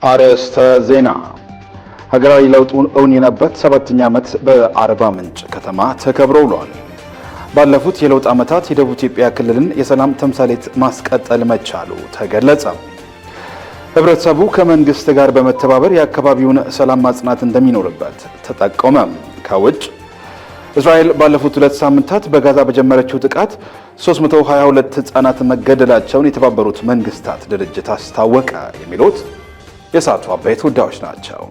አርዕስተ ዜና። ሀገራዊ ለውጡን እውን የሆነበት 7ኛ ዓመት በአርባ ምንጭ ከተማ ተከብሮ ውሏል። ባለፉት የለውጥ ዓመታት የደቡብ ኢትዮጵያ ክልልን የሰላም ተምሳሌት ማስቀጠል መቻሉ ተገለጸ። ህብረተሰቡ ከመንግስት ጋር በመተባበር የአካባቢውን ሰላም ማጽናት እንደሚኖርበት ተጠቆመ። ከውጭ እስራኤል ባለፉት 2 ሳምንታት በጋዛ በጀመረችው ጥቃት 322 ህጻናት መገደላቸውን የተባበሩት መንግስታት ድርጅት አስታወቀ። የሚሉት የሰዓቱ አበይት ጉዳዮች ናቸው።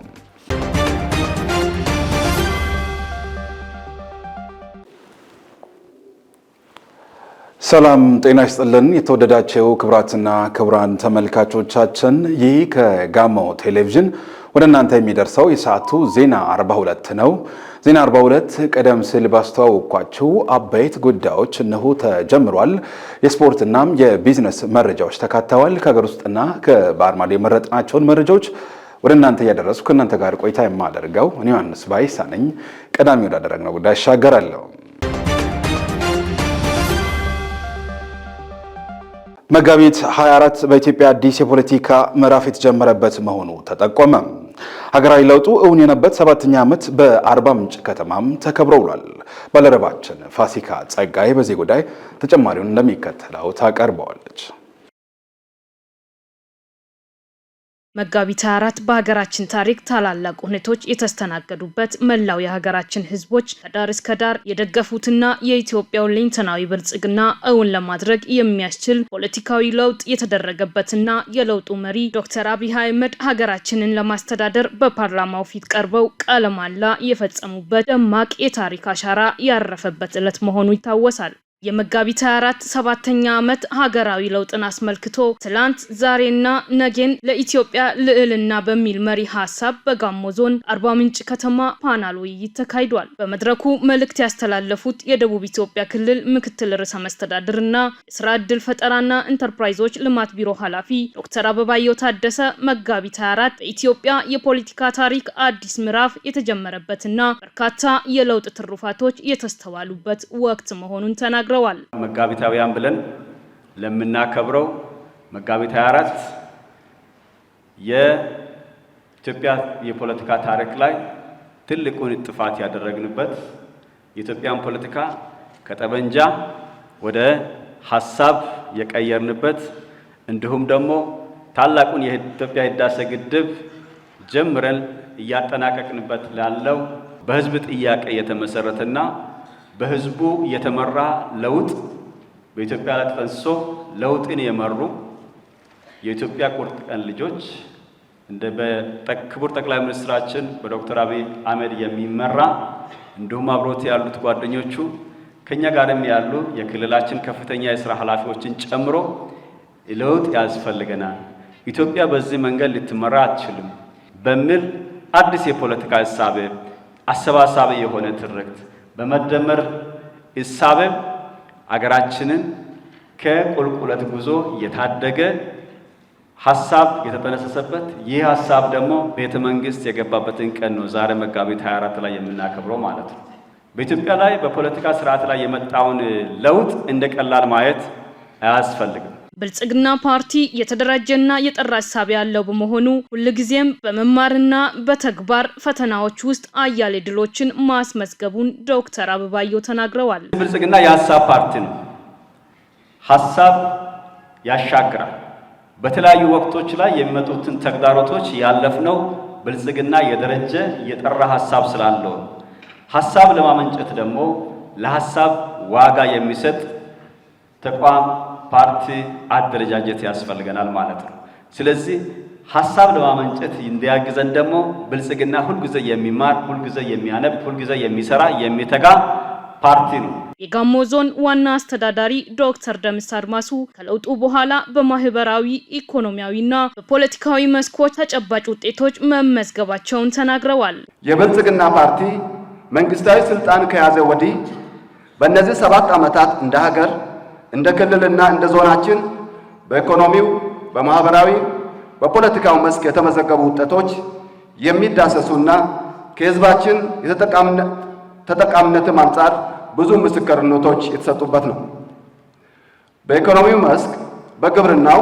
ሰላም ጤና ይስጥልን። የተወደዳችሁ ክቡራትና ክቡራን ተመልካቾቻችን፣ ይህ ከጋሞ ቴሌቪዥን ወደ እናንተ የሚደርሰው የሰዓቱ ዜና 42 ነው። ዜና 42 ቀደም ሲል ባስተዋወቅኳችሁ አበይት ጉዳዮች እነሆ ተጀምሯል። የስፖርትና የቢዝነስ መረጃዎች ተካተዋል። ከሀገር ውስጥና ከባህር ማዶ የመረጥናቸውን መረጃዎች ወደ እናንተ እያደረስኩ ከእናንተ ጋር ቆይታ የማደርገው እኔ ዮሐንስ ባይሳ ነኝ። ቀዳሚ ወዳደረግነው ጉዳይ እሻገራለሁ። መጋቢት 24 በኢትዮጵያ አዲስ የፖለቲካ ምዕራፍ የተጀመረበት መሆኑ ተጠቆመ። ሀገራዊ ለውጡ እውን የሆነበት 7ኛ ዓመት በአርባ ምንጭ ከተማም ተከብሮ ውሏል። ባልደረባችን ፋሲካ ጸጋይ በዚህ ጉዳይ ተጨማሪውን እንደሚከተለው ታቀርበዋለች። መጋቢት 24 በሀገራችን ታሪክ ታላላቅ ሁነቶች የተስተናገዱበት፣ መላው የሀገራችን ህዝቦች ከዳር እስከ ዳር የደገፉትና የኢትዮጵያውን ሁለንተናዊ ብልጽግና እውን ለማድረግ የሚያስችል ፖለቲካዊ ለውጥ የተደረገበትና የለውጡ መሪ ዶክተር አብይ አህመድ ሀገራችንን ለማስተዳደር በፓርላማው ፊት ቀርበው ቃለ መሃላ የፈጸሙበት ደማቅ የታሪክ አሻራ ያረፈበት ዕለት መሆኑ ይታወሳል። የመጋቢት 24 7ኛ ዓመት ሀገራዊ ለውጥን አስመልክቶ ትላንት ዛሬና ነገን ለኢትዮጵያ ልዕልና በሚል መሪ ሀሳብ በጋሞ ዞን አርባ ምንጭ ከተማ ፓናል ውይይት ተካሂዷል። በመድረኩ መልእክት ያስተላለፉት የደቡብ ኢትዮጵያ ክልል ምክትል ርዕሰ መስተዳድርና የስራ ዕድል ፈጠራና ኢንተርፕራይዞች ልማት ቢሮ ኃላፊ ዶክተር አበባየሁ ታደሰ መጋቢት 24 በኢትዮጵያ የፖለቲካ ታሪክ አዲስ ምዕራፍ የተጀመረበትና በርካታ የለውጥ ትሩፋቶች የተስተዋሉበት ወቅት መሆኑን ተናግረዋል። መጋቢታውያን ብለን ለምናከብረው መጋቢት 24 የኢትዮጵያ የፖለቲካ ታሪክ ላይ ትልቁን ጥፋት ያደረግንበት፣ የኢትዮጵያን ፖለቲካ ከጠበንጃ ወደ ሐሳብ የቀየርንበት፣ እንዲሁም ደግሞ ታላቁን የኢትዮጵያ ህዳሴ ግድብ ጀምረን እያጠናቀቅንበት ላለው በህዝብ ጥያቄ የተመሰረተና በህዝቡ የተመራ ለውጥ በኢትዮጵያ ላይ ተፈንሶ ለውጥን የመሩ የኢትዮጵያ ቁርጥ ቀን ልጆች እንደ በክቡር ጠቅላይ ሚኒስትራችን በዶክተር አብይ አህመድ የሚመራ እንዲሁም አብሮት ያሉት ጓደኞቹ ከኛ ጋርም ያሉ የክልላችን ከፍተኛ የሥራ ኃላፊዎችን ጨምሮ ለውጥ ያስፈልገናል፣ ኢትዮጵያ በዚህ መንገድ ልትመራ አትችልም በሚል አዲስ የፖለቲካ ሐሳብ አሰባሳቢ የሆነ ትርክት በመደመር እሳቤ አገራችንን ከቁልቁለት ጉዞ የታደገ ሐሳብ የተጠነሰሰበት፣ ይህ ሐሳብ ደግሞ ቤተ መንግስት የገባበትን ቀን ነው ዛሬ መጋቢት 24 ላይ የምናከብረው ማለት ነው። በኢትዮጵያ ላይ በፖለቲካ ስርዓት ላይ የመጣውን ለውጥ እንደ ቀላል ማየት አያስፈልግም። ብልጽግና ፓርቲ የተደራጀና የጠራ ሐሳብ ያለው በመሆኑ ሁልጊዜም በመማርና በተግባር ፈተናዎች ውስጥ አያሌ ድሎችን ማስመዝገቡን ዶክተር አበባየሁ ተናግረዋል። ብልጽግና የሐሳብ ፓርቲ ነው። ሐሳብ ያሻግራል። በተለያዩ ወቅቶች ላይ የሚመጡትን ተግዳሮቶች ያለፍነው ብልጽግና የደረጀ የጠራ ሐሳብ ስላለው፣ ሐሳብ ለማመንጨት ደግሞ ለሐሳብ ዋጋ የሚሰጥ ተቋም ፓርቲ አደረጃጀት ያስፈልገናል ማለት ነው። ስለዚህ ሐሳብ ለማመንጨት እንዲያግዘን ደግሞ ብልጽግና ሁልጊዜ የሚማር፣ ሁልጊዜ የሚያነብ፣ ሁልጊዜ የሚሰራ የሚተጋ ፓርቲ ነው። የጋሞ ዞን ዋና አስተዳዳሪ ዶክተር ደምስ አድማሱ ከለውጡ በኋላ በማህበራዊ ኢኮኖሚያዊና በፖለቲካዊ መስኮች ተጨባጭ ውጤቶች መመዝገባቸውን ተናግረዋል። የብልጽግና ፓርቲ መንግስታዊ ስልጣን ከያዘ ወዲህ በእነዚህ 7 ዓመታት እንደ ሀገር እንደ ክልልና እንደ ዞናችን በኢኮኖሚው፣ በማህበራዊ፣ በፖለቲካው መስክ የተመዘገቡ ውጤቶች የሚዳሰሱና ከህዝባችን ተጠቃሚነትም አንጻር ብዙ ምስክርነቶች የተሰጡበት ነው። በኢኮኖሚው መስክ በግብርናው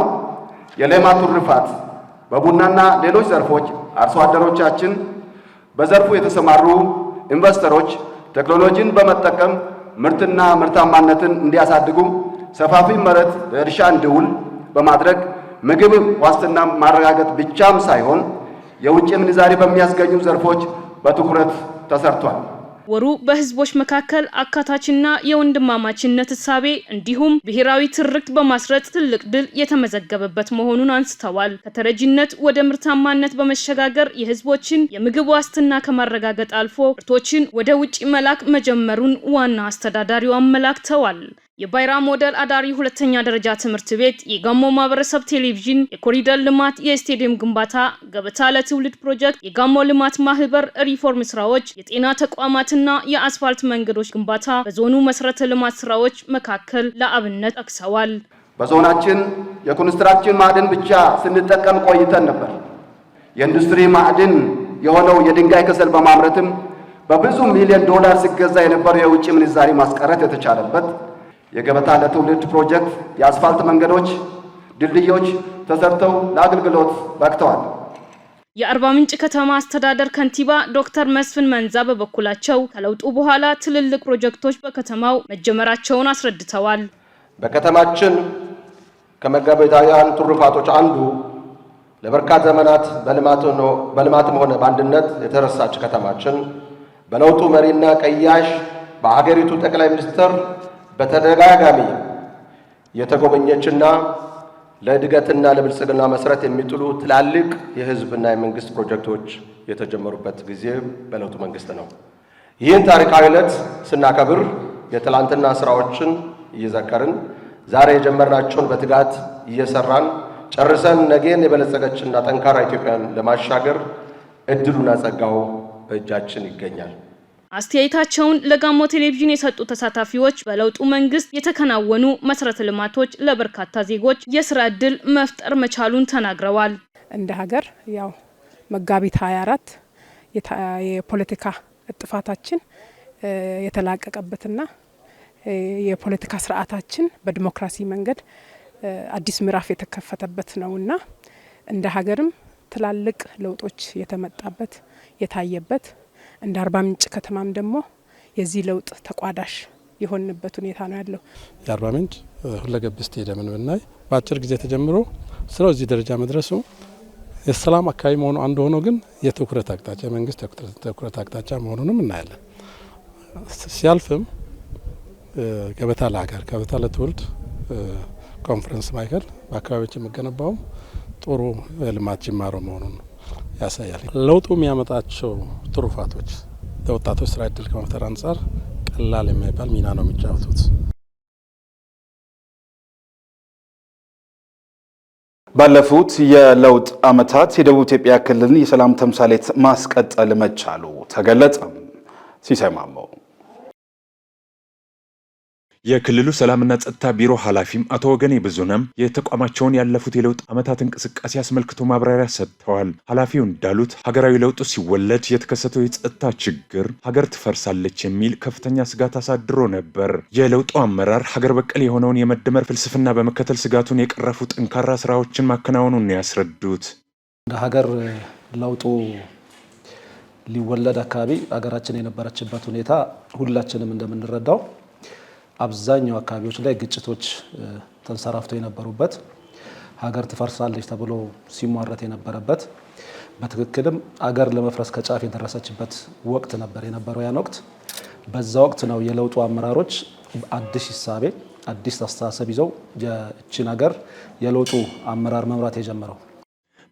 የሌማት ትሩፋት በቡናና ሌሎች ዘርፎች አርሶ አደሮቻችን በዘርፉ የተሰማሩ ኢንቨስተሮች ቴክኖሎጂን በመጠቀም ምርትና ምርታማነትን እንዲያሳድጉ ሰፋፊ መሬት ለእርሻ እንዲውል በማድረግ ምግብ ዋስትና ማረጋገጥ ብቻም ሳይሆን የውጭ ምንዛሪ በሚያስገኙ ዘርፎች በትኩረት ተሰርቷል። ወሩ በህዝቦች መካከል አካታችና የወንድማማችነት እሳቤ እንዲሁም ብሔራዊ ትርክት በማስረጽ ትልቅ ድል የተመዘገበበት መሆኑን አንስተዋል። ከተረጂነት ወደ ምርታማነት በመሸጋገር የህዝቦችን የምግብ ዋስትና ከማረጋገጥ አልፎ ምርቶችን ወደ ውጭ መላክ መጀመሩን ዋና አስተዳዳሪው አመላክተዋል። የባይራ ሞዴል አዳሪ ሁለተኛ ደረጃ ትምህርት ቤት፣ የጋሞ ማህበረሰብ ቴሌቪዥን፣ የኮሪደር ልማት፣ የስቴዲየም ግንባታ፣ ገበታ ለትውልድ ፕሮጀክት፣ የጋሞ ልማት ማህበር ሪፎርም ስራዎች፣ የጤና ተቋማትና የአስፋልት መንገዶች ግንባታ በዞኑ መሰረተ ልማት ስራዎች መካከል ለአብነት ጠቅሰዋል። በዞናችን የኮንስትራክሽን ማዕድን ብቻ ስንጠቀም ቆይተን ነበር። የኢንዱስትሪ ማዕድን የሆነው የድንጋይ ከሰል በማምረትም በብዙ ሚሊዮን ዶላር ሲገዛ የነበረው የውጭ ምንዛሪ ማስቀረት የተቻለበት የገበታ ለትውልድ ፕሮጀክት የአስፋልት መንገዶች፣ ድልድዮች ተሰርተው ለአገልግሎት በቅተዋል። የአርባ ምንጭ ከተማ አስተዳደር ከንቲባ ዶክተር መስፍን መንዛ በበኩላቸው ከለውጡ በኋላ ትልልቅ ፕሮጀክቶች በከተማው መጀመራቸውን አስረድተዋል። በከተማችን ከመገበያያን ትሩፋቶች አንዱ ለበርካታ ዘመናት በልማትም ሆነ በአንድነት የተረሳች ከተማችን በለውጡ መሪና ቀያሽ በሀገሪቱ ጠቅላይ ሚኒስትር በተደጋጋሚ የተጎበኘችና ለእድገትና ለብልጽግና መሰረት የሚጥሉ ትላልቅ የህዝብና የመንግስት ፕሮጀክቶች የተጀመሩበት ጊዜ በለውጡ መንግስት ነው። ይህን ታሪካዊ ዕለት ስናከብር የትላንትና ስራዎችን እየዘከርን ዛሬ የጀመርናቸውን በትጋት እየሰራን ጨርሰን ነገን የበለጸገችና ጠንካራ ኢትዮጵያን ለማሻገር እድሉና ጸጋው በእጃችን ይገኛል። አስተያየታቸውን ለጋሞ ቴሌቪዥን የሰጡ ተሳታፊዎች በለውጡ መንግስት የተከናወኑ መሰረተ ልማቶች ለበርካታ ዜጎች የስራ ዕድል መፍጠር መቻሉን ተናግረዋል። እንደ ሀገር ያው መጋቢት 24 የፖለቲካ ጥፋታችን የተላቀቀበትና የፖለቲካ ስርዓታችን በዲሞክራሲ መንገድ አዲስ ምዕራፍ የተከፈተበት ነውና እንደ ሀገርም ትላልቅ ለውጦች የተመጣበት የታየበት እንደ አርባ ምንጭ ከተማም ደግሞ የዚህ ለውጥ ተቋዳሽ የሆንበት ሁኔታ ነው ያለው። የአርባ ምንጭ ሁለገብ ስቴዲየምን ብናይ በአጭር ጊዜ ተጀምሮ ስራው እዚህ ደረጃ መድረሱ የሰላም አካባቢ መሆኑ አንዱ ሆኖ ግን የትኩረት አቅጣጫ የመንግስት ትኩረት አቅጣጫ መሆኑንም እናያለን። ሲያልፍም ገበታ ለሀገር ገበታ ለትውልድ ኮንፈረንስ ማዕከል በአካባቢዎች የሚገነባው ጥሩ የልማት ጅማሮ መሆኑን ያሳያል። ለውጡ የሚያመጣቸው ትሩፋቶች ለወጣቶች ስራ ዕድል ከመፍጠር አንጻር ቀላል የማይባል ሚና ነው የሚጫወቱት። ባለፉት የለውጥ ዓመታት የደቡብ ኢትዮጵያ ክልልን የሰላም ተምሳሌት ማስቀጠል መቻሉ ተገለጸ። ሲሳይ ማሞ የክልሉ ሰላምና ጸጥታ ቢሮ ኃላፊም አቶ ወገኔ ብዙነም የተቋማቸውን ያለፉት የለውጥ ዓመታት እንቅስቃሴ አስመልክቶ ማብራሪያ ሰጥተዋል። ኃላፊው እንዳሉት ሀገራዊ ለውጡ ሲወለድ የተከሰተው የጸጥታ ችግር ሀገር ትፈርሳለች የሚል ከፍተኛ ስጋት አሳድሮ ነበር። የለውጡ አመራር ሀገር በቀል የሆነውን የመደመር ፍልስፍና በመከተል ስጋቱን የቀረፉ ጠንካራ ስራዎችን ማከናወኑን ነው ያስረዱት። እንደ ሀገር ለውጡ ሊወለድ አካባቢ ሀገራችን የነበረችበት ሁኔታ ሁላችንም እንደምንረዳው አብዛኛው አካባቢዎች ላይ ግጭቶች ተንሰራፍተው የነበሩበት ሀገር ትፈርሳለች ተብሎ ሲሟረት የነበረበት በትክክልም ሀገር ለመፍረስ ከጫፍ የደረሰችበት ወቅት ነበር የነበረው። ያን ወቅት በዛ ወቅት ነው የለውጡ አመራሮች አዲስ ሂሳቤ አዲስ አስተሳሰብ ይዘው የእቺን ሀገር የለውጡ አመራር መምራት የጀመረው።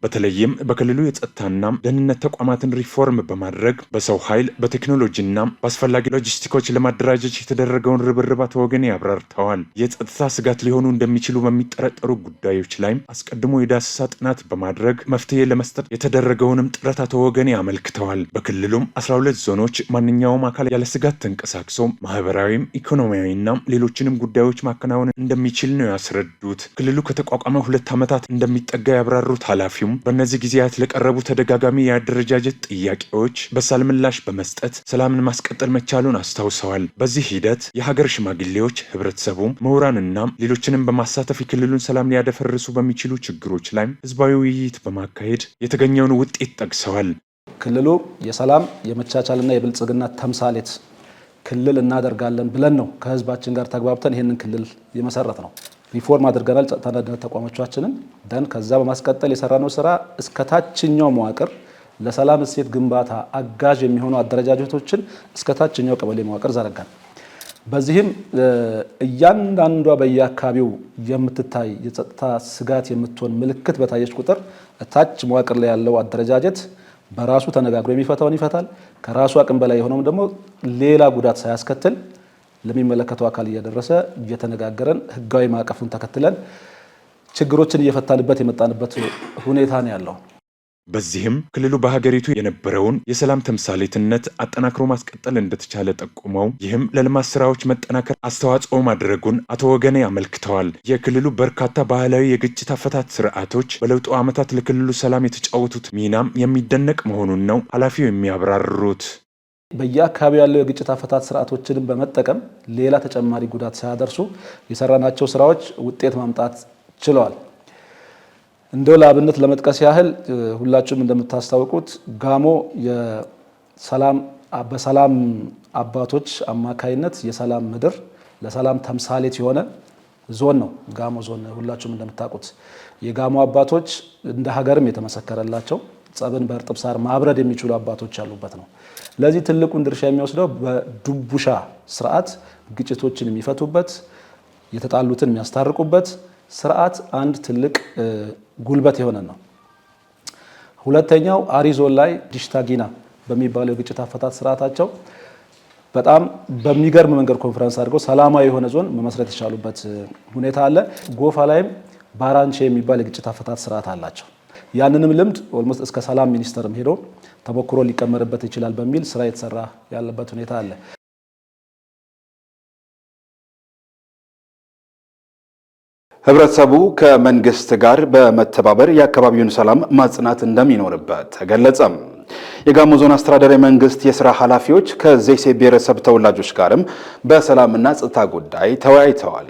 በተለይም በክልሉ የጸጥታና ደህንነት ተቋማትን ሪፎርም በማድረግ በሰው ኃይል በቴክኖሎጂና በአስፈላጊ ሎጂስቲኮች ለማደራጀት የተደረገውን ርብርብ አቶ ወገኔ ያብራርተዋል። የጸጥታ ስጋት ሊሆኑ እንደሚችሉ በሚጠረጠሩ ጉዳዮች ላይም አስቀድሞ የዳሰሳ ጥናት በማድረግ መፍትሄ ለመስጠት የተደረገውንም ጥረት አቶ ወገኔ አመልክተዋል። በክልሉም 12 ዞኖች ማንኛውም አካል ያለ ስጋት ተንቀሳቅሶ ማህበራዊም ኢኮኖሚያዊና ሌሎችንም ጉዳዮች ማከናወን እንደሚችል ነው ያስረዱት። ክልሉ ከተቋቋመ 2 ዓመታት እንደሚጠጋ ያብራሩት ኃላፊው ኃላፊውም በእነዚህ ጊዜያት ለቀረቡ ተደጋጋሚ የአደረጃጀት ጥያቄዎች በሳል ምላሽ በመስጠት ሰላምን ማስቀጠል መቻሉን አስታውሰዋል። በዚህ ሂደት የሀገር ሽማግሌዎች፣ ህብረተሰቡ፣ ምሁራንና ሌሎችንም በማሳተፍ የክልሉን ሰላም ሊያደፈርሱ በሚችሉ ችግሮች ላይ ህዝባዊ ውይይት በማካሄድ የተገኘውን ውጤት ጠቅሰዋል። ክልሉ የሰላም የመቻቻልና የብልጽግና ተምሳሌት ክልል እናደርጋለን ብለን ነው ከህዝባችን ጋር ተግባብተን ይህንን ክልል የመሰረት ነው። ሪፎርም አድርገናል ጸጥታና ደህንነት ተቋሞቻችንን ከዛ በማስቀጠል የሰራነው ስራ እስከ ታችኛው መዋቅር ለሰላም እሴት ግንባታ አጋዥ የሚሆኑ አደረጃጀቶችን እስከ ታችኛው ቀበሌ መዋቅር ዘረጋን። በዚህም እያንዳንዷ በየአካባቢው የምትታይ የጸጥታ ስጋት የምትሆን ምልክት በታየች ቁጥር ታች መዋቅር ላይ ያለው አደረጃጀት በራሱ ተነጋግሮ የሚፈታውን ይፈታል። ከራሱ አቅም በላይ የሆነውም ደግሞ ሌላ ጉዳት ሳያስከትል ለሚመለከተው አካል እየደረሰ እየተነጋገረን ህጋዊ ማዕቀፉን ተከትለን ችግሮችን እየፈታንበት የመጣንበት ሁኔታ ነው ያለው። በዚህም ክልሉ በሀገሪቱ የነበረውን የሰላም ተምሳሌትነት አጠናክሮ ማስቀጠል እንደተቻለ ጠቁመው ይህም ለልማት ስራዎች መጠናከር አስተዋጽኦ ማድረጉን አቶ ወገኔ አመልክተዋል። የክልሉ በርካታ ባህላዊ የግጭት አፈታት ስርዓቶች በለውጡ ዓመታት ለክልሉ ሰላም የተጫወቱት ሚናም የሚደነቅ መሆኑን ነው ኃላፊው የሚያብራሩት። በየአካባቢው ያለው የግጭት አፈታት ስርዓቶችንም በመጠቀም ሌላ ተጨማሪ ጉዳት ሳያደርሱ የሰራናቸው ስራዎች ውጤት ማምጣት ችለዋል። እንደው ለአብነት ለመጥቀስ ያህል ሁላችሁም እንደምታስታውቁት ጋሞ በሰላም አባቶች አማካይነት የሰላም ምድር ለሰላም ተምሳሌት የሆነ ዞን ነው። ጋሞ ዞን ሁላችሁም እንደምታውቁት የጋሞ አባቶች እንደ ሀገርም የተመሰከረላቸው ጸብን በእርጥብ ሳር ማብረድ የሚችሉ አባቶች ያሉበት ነው። ለዚህ ትልቁን ድርሻ የሚወስደው በዱቡሻ ስርዓት ግጭቶችን የሚፈቱበት የተጣሉትን የሚያስታርቁበት ስርዓት አንድ ትልቅ ጉልበት የሆነ ነው። ሁለተኛው አሪዞን ላይ ዲሽታጊና በሚባለው የግጭት አፈታት ስርዓታቸው በጣም በሚገርም መንገድ ኮንፈረንስ አድርገው ሰላማዊ የሆነ ዞን መመስረት የቻሉበት ሁኔታ አለ። ጎፋ ላይም ባራንቼ የሚባል የግጭት አፈታት ስርዓት አላቸው። ያንንም ልምድ ኦልሞስት እስከ ሰላም ሚኒስቴርም ሄዶ ተሞክሮ ሊቀመርበት ይችላል በሚል ስራ የተሰራ ያለበት ሁኔታ አለ። ህብረተሰቡ ከመንግስት ጋር በመተባበር የአካባቢውን ሰላም ማጽናት እንደሚኖርበት ተገለጸም። የጋሞ ዞን አስተዳደራዊ መንግስት የስራ ኃላፊዎች ከዘይሴ ብሔረሰብ ተወላጆች ጋርም በሰላምና ጸጥታ ጉዳይ ተወያይተዋል።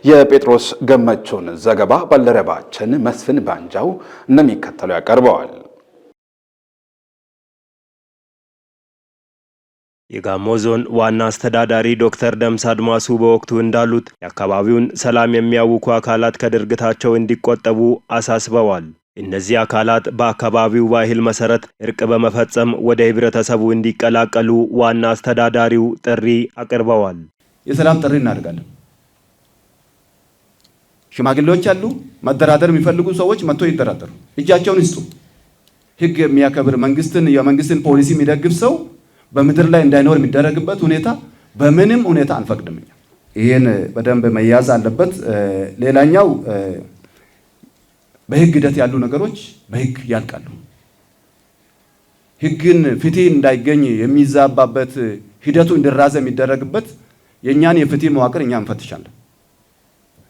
የጴጥሮስ ገመቹን ዘገባ ባልደረባችን መስፍን ባንጃው እንደሚከተለው ያቀርበዋል። የጋሞ ዞን ዋና አስተዳዳሪ ዶክተር ደምሳ አድማሱ በወቅቱ እንዳሉት የአካባቢውን ሰላም የሚያውኩ አካላት ከድርጊታቸው እንዲቆጠቡ አሳስበዋል። እነዚህ አካላት በአካባቢው ባህል መሰረት እርቅ በመፈጸም ወደ ህብረተሰቡ እንዲቀላቀሉ ዋና አስተዳዳሪው ጥሪ አቅርበዋል። የሰላም ጥሪ እናደርጋለን። ሽማግሌዎች አሉ፣ መደራደር የሚፈልጉ ሰዎች መጥቶ ይደራደሩ፣ እጃቸውን ይስጡ። ህግ የሚያከብር የመንግስትን ፖሊሲ የሚደግፍ ሰው በምድር ላይ እንዳይኖር የሚደረግበት ሁኔታ በምንም ሁኔታ አንፈቅድም። ይሄን በደንብ መያዝ አለበት። ሌላኛው በህግ ሂደት ያሉ ነገሮች በህግ ያልቃሉ። ህግን ፍትህ እንዳይገኝ የሚዛባበት ሂደቱ እንዲራዘም የሚደረግበት የኛን የፍትህ መዋቅር እኛ እንፈትሻለን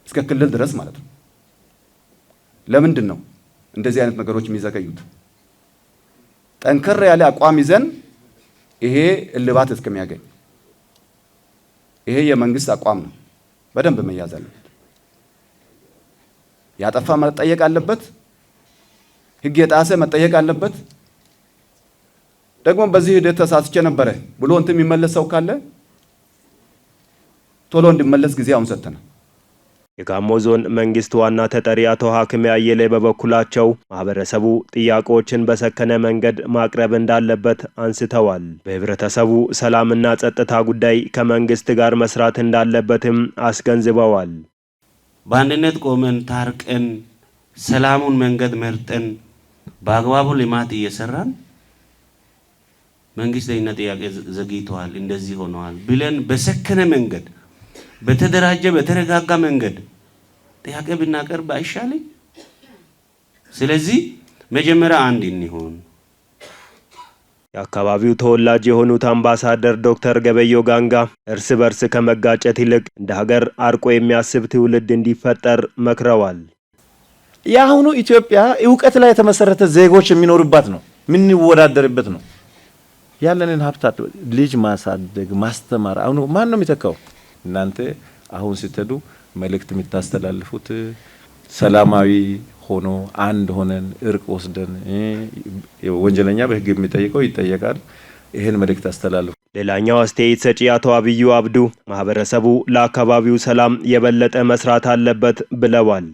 እስከ ክልል ድረስ ማለት ነው። ለምንድን ነው እንደዚህ አይነት ነገሮች የሚዘገዩት? ጠንከር ያለ አቋም ይዘን ይሄ እልባት እስከሚያገኝ ይሄ የመንግስት አቋም ነው። በደንብ መያዝ አለበት። ያጠፋ መጠየቅ አለበት። ህግ የጣሰ መጠየቅ አለበት። ደግሞ በዚህ ሂደት ተሳስቼ ነበረ ብሎ የሚመለስ ሰው ካለ ቶሎ እንዲመለስ ጊዜ አሁን ሰጥተናል። የጋሞ ዞን መንግስት ዋና ተጠሪ አቶ ሀክሜ አየለ በበኩላቸው ማህበረሰቡ ጥያቄዎችን በሰከነ መንገድ ማቅረብ እንዳለበት አንስተዋል። በህብረተሰቡ ሰላምና ጸጥታ ጉዳይ ከመንግስት ጋር መስራት እንዳለበትም አስገንዝበዋል። በአንድነት ቆመን ታርቀን ሰላሙን መንገድ መርጠን በአግባቡ ልማት እየሰራን መንግስት ለኛ ጥያቄ ዘግይተዋል፣ እንደዚህ ሆነዋል ብለን በሰከነ መንገድ በተደራጀ በተረጋጋ መንገድ ጥያቄ ብናቀርብ አይሻልም? ስለዚህ መጀመሪያ አንድ እንሆን። የአካባቢው ተወላጅ የሆኑት አምባሳደር ዶክተር ገበዮ ጋንጋ እርስ በርስ ከመጋጨት ይልቅ እንደ ሀገር አርቆ የሚያስብ ትውልድ እንዲፈጠር መክረዋል። የአሁኑ ኢትዮጵያ እውቀት ላይ የተመሰረተ ዜጎች የሚኖርባት ነው፣ የምንወዳደርበት ነው። ያለንን ሀብታት ልጅ ማሳደግ ማስተማር አሁን ማን ነው የሚተካው? እናንተ አሁን ስትሄዱ መልእክት የምታስተላልፉት ሰላማዊ ሆኖ አንድ ሆነን እርቅ ወስደን ወንጀለኛ በህግ የሚጠይቀው ይጠየቃል። ይሄን መልእክት አስተላልፉ። ሌላኛው አስተያየት ሰጪ አቶ አብዩ አብዱ ማህበረሰቡ ለአካባቢው ሰላም የበለጠ መስራት አለበት ብለዋል።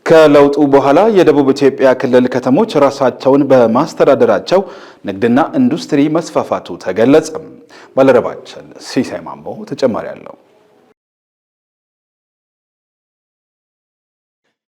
ከለውጡ በኋላ የደቡብ ኢትዮጵያ ክልል ከተሞች ራሳቸውን በማስተዳደራቸው ንግድና ኢንዱስትሪ መስፋፋቱ ተገለጸ። ባልደረባችን ሲሳይ ማሞ ተጨማሪ አለው።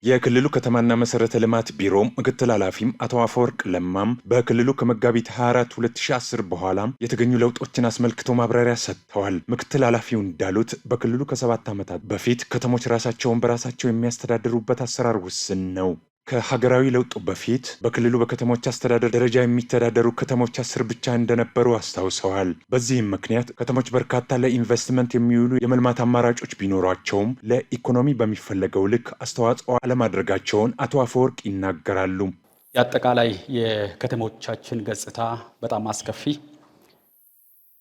የክልሉ ከተማና መሰረተ ልማት ቢሮ ምክትል ኃላፊም አቶ አፈወርቅ ለማም በክልሉ ከመጋቢት 24 2010 በኋላ የተገኙ ለውጦችን አስመልክቶ ማብራሪያ ሰጥተዋል። ምክትል ኃላፊው እንዳሉት በክልሉ ከ7 ዓመታት በፊት ከተሞች ራሳቸውን በራሳቸው የሚያስተዳድሩበት አሰራር ውስን ነው። ከሀገራዊ ለውጡ በፊት በክልሉ በከተሞች አስተዳደር ደረጃ የሚተዳደሩ ከተሞች 10 ብቻ እንደነበሩ አስታውሰዋል። በዚህም ምክንያት ከተሞች በርካታ ለኢንቨስትመንት የሚውሉ የመልማት አማራጮች ቢኖሯቸውም ለኢኮኖሚ በሚፈለገው ልክ አስተዋጽኦ አለማድረጋቸውን አቶ አፈወርቅ ይናገራሉ። የአጠቃላይ የከተሞቻችን ገጽታ በጣም አስከፊ፣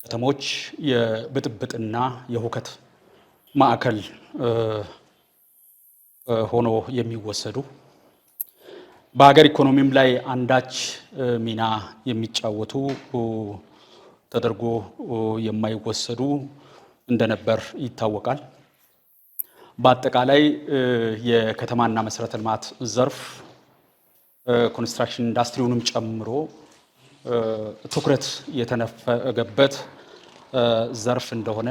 ከተሞች የብጥብጥና የሁከት ማዕከል ሆኖ የሚወሰዱ በሀገር ኢኮኖሚም ላይ አንዳች ሚና የሚጫወቱ ተደርጎ የማይወሰዱ እንደነበር ይታወቃል። በአጠቃላይ የከተማና መሰረተ ልማት ዘርፍ ኮንስትራክሽን ኢንዱስትሪውንም ጨምሮ ትኩረት የተነፈገበት ዘርፍ እንደሆነ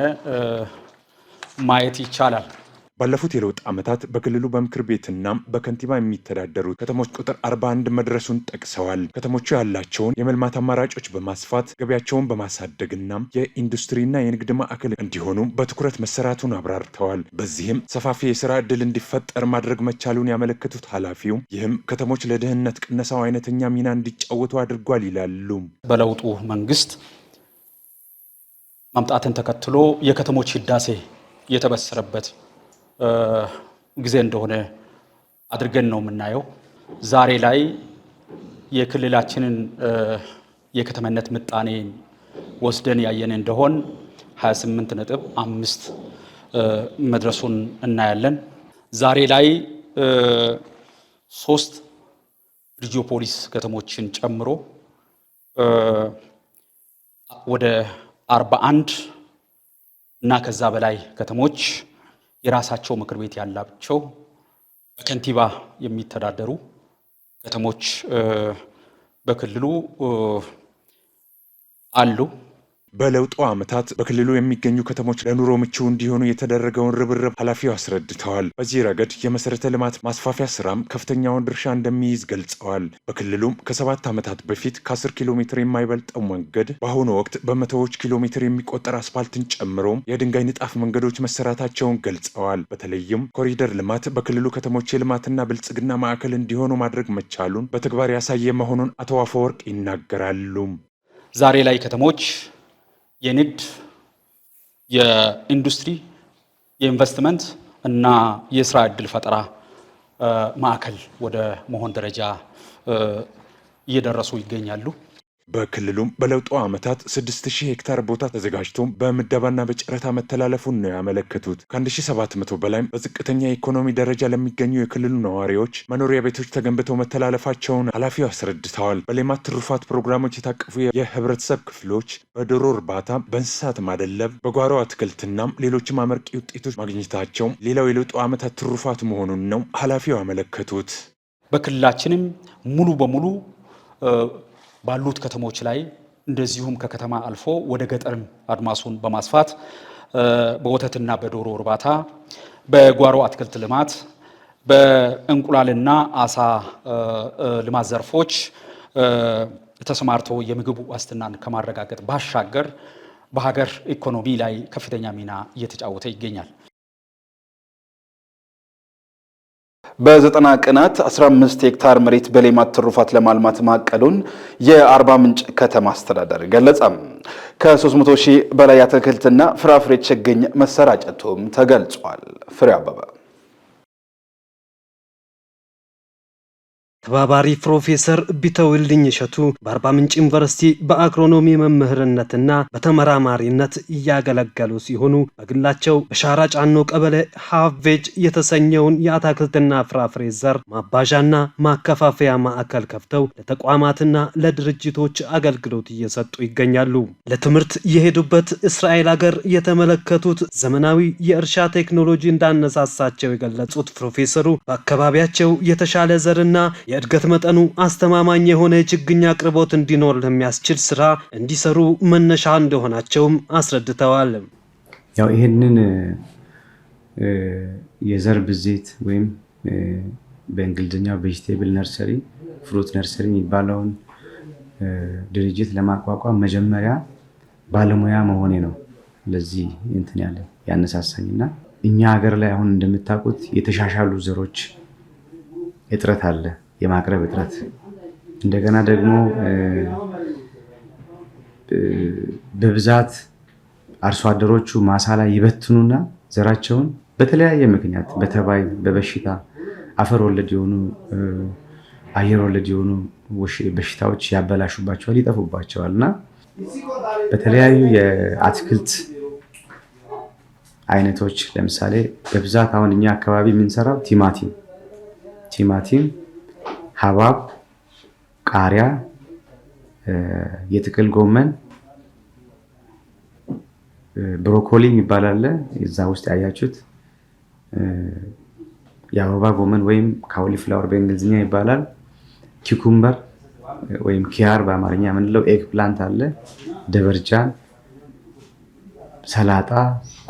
ማየት ይቻላል። ባለፉት የለውጥ ዓመታት በክልሉ በምክር ቤትና በከንቲባ የሚተዳደሩ ከተሞች ቁጥር 41 መድረሱን ጠቅሰዋል። ከተሞቹ ያላቸውን የመልማት አማራጮች በማስፋት ገቢያቸውን በማሳደግና የኢንዱስትሪና የንግድ ማዕከል እንዲሆኑ በትኩረት መሰራቱን አብራርተዋል። በዚህም ሰፋፊ የስራ ዕድል እንዲፈጠር ማድረግ መቻሉን ያመለከቱት ኃላፊው ይህም ከተሞች ለድህነት ቅነሳው አይነተኛ ሚና እንዲጫወቱ አድርጓል ይላሉ። በለውጡ መንግስት ማምጣትን ተከትሎ የከተሞች ህዳሴ የተበሰረበት ጊዜ እንደሆነ አድርገን ነው የምናየው። ዛሬ ላይ የክልላችንን የከተማነት ምጣኔ ወስደን ያየን እንደሆን 28.5 መድረሱን እናያለን። ዛሬ ላይ 3 ሪጂዮፖሊስ ከተሞችን ጨምሮ ወደ 41 እና ከዛ በላይ ከተሞች የራሳቸው ምክር ቤት ያላቸው በከንቲባ የሚተዳደሩ ከተሞች በክልሉ አሉ። በለውጡ ዓመታት በክልሉ የሚገኙ ከተሞች ለኑሮ ምቹ እንዲሆኑ የተደረገውን ርብርብ ኃላፊው አስረድተዋል። በዚህ ረገድ የመሰረተ ልማት ማስፋፊያ ስራም ከፍተኛውን ድርሻ እንደሚይዝ ገልጸዋል። በክልሉም ከ7 ዓመታት በፊት ከ10 ኪሎ ሜትር የማይበልጠው መንገድ በአሁኑ ወቅት በመቶዎች ኪሎ ሜትር የሚቆጠር አስፓልትን ጨምሮ የድንጋይ ንጣፍ መንገዶች መሰራታቸውን ገልጸዋል። በተለይም ኮሪደር ልማት በክልሉ ከተሞች የልማትና ብልጽግና ማዕከል እንዲሆኑ ማድረግ መቻሉን በተግባር ያሳየ መሆኑን አቶ አፈወርቅ ይናገራሉ። ዛሬ ላይ ከተሞች የንግድ፣ የኢንዱስትሪ፣ የኢንቨስትመንት እና የስራ ዕድል ፈጠራ ማዕከል ወደ መሆን ደረጃ እየደረሱ ይገኛሉ። በክልሉም በለውጡ ዓመታት 6000 ሄክታር ቦታ ተዘጋጅቶ በምደባና በጨረታ መተላለፉን ነው ያመለከቱት። ከ1700 በላይም በዝቅተኛ የኢኮኖሚ ደረጃ ለሚገኙ የክልሉ ነዋሪዎች መኖሪያ ቤቶች ተገንብተው መተላለፋቸውን ኃላፊው አስረድተዋል። በሌማት ትሩፋት ፕሮግራሞች የታቀፉ የህብረተሰብ ክፍሎች በዶሮ እርባታ፣ በእንስሳት ማደለብ፣ በጓሮ አትክልትና ሌሎችም አመርቂ ውጤቶች ማግኘታቸው ሌላው የለውጡ ዓመታት ትሩፋት መሆኑን ነው ኃላፊው ያመለከቱት። በክልላችንም ሙሉ በሙሉ ባሉት ከተሞች ላይ እንደዚሁም ከከተማ አልፎ ወደ ገጠርም አድማሱን በማስፋት በወተትና በዶሮ እርባታ፣ በጓሮ አትክልት ልማት፣ በእንቁላልና አሳ ልማት ዘርፎች ተሰማርቶ የምግብ ዋስትናን ከማረጋገጥ ባሻገር በሀገር ኢኮኖሚ ላይ ከፍተኛ ሚና እየተጫወተ ይገኛል። በ90 ቀናት 15 ሄክታር መሬት በሌማት ትሩፋት ለማልማት ማቀዱን የአርባ ምንጭ ከተማ አስተዳደር ገለጸ። ከ300 ሺህ በላይ አትክልትና ፍራፍሬ ችግኝ መሰራጨቱም ተገልጿል። ፍሬ አበበ ተባባሪ ፕሮፌሰር ቢተውልኝ እሸቱ በአርባ ምንጭ ዩኒቨርሲቲ በአግሮኖሚ መምህርነትና በተመራማሪነት እያገለገሉ ሲሆኑ በግላቸው በሻራ ጫኖ ቀበሌ ሃቬጅ የተሰኘውን የአትክልትና ፍራፍሬ ዘር ማባዣና ማከፋፈያ ማዕከል ከፍተው ለተቋማትና ለድርጅቶች አገልግሎት እየሰጡ ይገኛሉ። ለትምህርት የሄዱበት እስራኤል ሀገር የተመለከቱት ዘመናዊ የእርሻ ቴክኖሎጂ እንዳነሳሳቸው የገለጹት ፕሮፌሰሩ በአካባቢያቸው የተሻለ ዘርና የእድገት መጠኑ አስተማማኝ የሆነ የችግኝ አቅርቦት እንዲኖር ለሚያስችል ስራ እንዲሰሩ መነሻ እንደሆናቸውም አስረድተዋል። ያው ይሄንን የዘር ብዜት ወይም በእንግሊዝኛው ቬጂቴብል ነርሰሪ ፍሩት ነርሰሪ የሚባለውን ድርጅት ለማቋቋም መጀመሪያ ባለሙያ መሆኔ ነው ለዚህ እንትን ያለ ያነሳሳኝና እኛ ሀገር ላይ አሁን እንደምታውቁት የተሻሻሉ ዘሮች እጥረት አለ፣ የማቅረብ እጥረት። እንደገና ደግሞ በብዛት አርሶ አደሮቹ ማሳ ላይ ይበትኑና ዘራቸውን በተለያየ ምክንያት በተባይ፣ በበሽታ፣ አፈር ወለድ የሆኑ አየር ወለድ የሆኑ በሽታዎች ያበላሹባቸዋል፣ ይጠፉባቸዋል እና በተለያዩ የአትክልት አይነቶች ለምሳሌ በብዛት አሁን እኛ አካባቢ የምንሰራው ቲማቲም፣ ሀባብ፣ ቃሪያ፣ የጥቅል ጎመን፣ ብሮኮሊ የሚባል አለ። እዛ ውስጥ ያያችሁት የአበባ ጎመን ወይም ካውሊፍላወር በእንግሊዝኛ ይባላል። ኪኩምበር ወይም ኪያር በአማርኛ የምንለው፣ ኤግ ፕላንት አለ፣ ደበርጃን፣ ሰላጣ፣